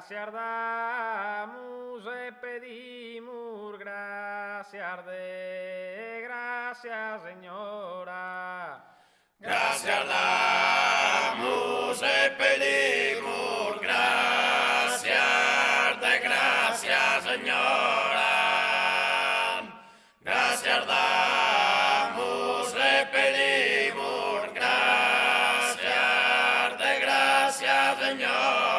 Gracias damos e pedimos, gracias de gracias, Señora. Gracias damos e pedimos, gracias de gracias, Señora. Gracias damos e pedimos, gracias de gracias, Señora.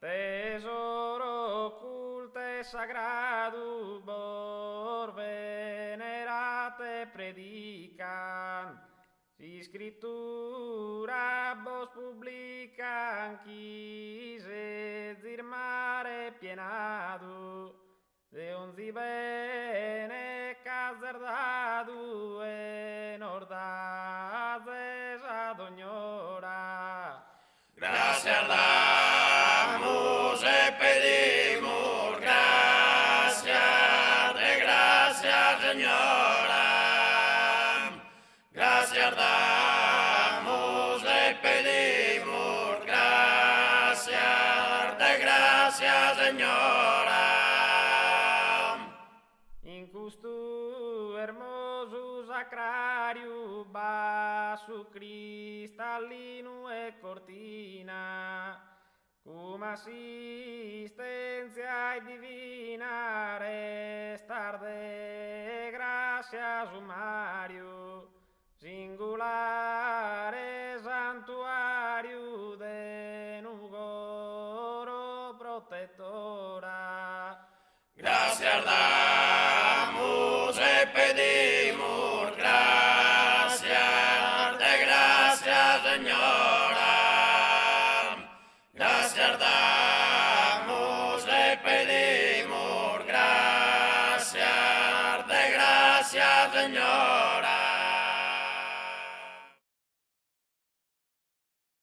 Tesoro oculto e sagrado, por venerate predican, si escritura vos publican, quise dir mare pienado, de onzi bene caserdado en ordades ad ognora. Gracias damos e pedimos, gracias de gracias, Señora. Gracias damos e pedimos, gracias de gracias, Señora. In custo hermoso sacrario, vaso cristallino e cortina, cum assistenza divina, restar de gracia sumario, singulare santuario de nugoro protectora. Gracias damos e pedimos, gracias de gracias, Señora. Gracias damos e pedimos, gracias de gracias, Señora.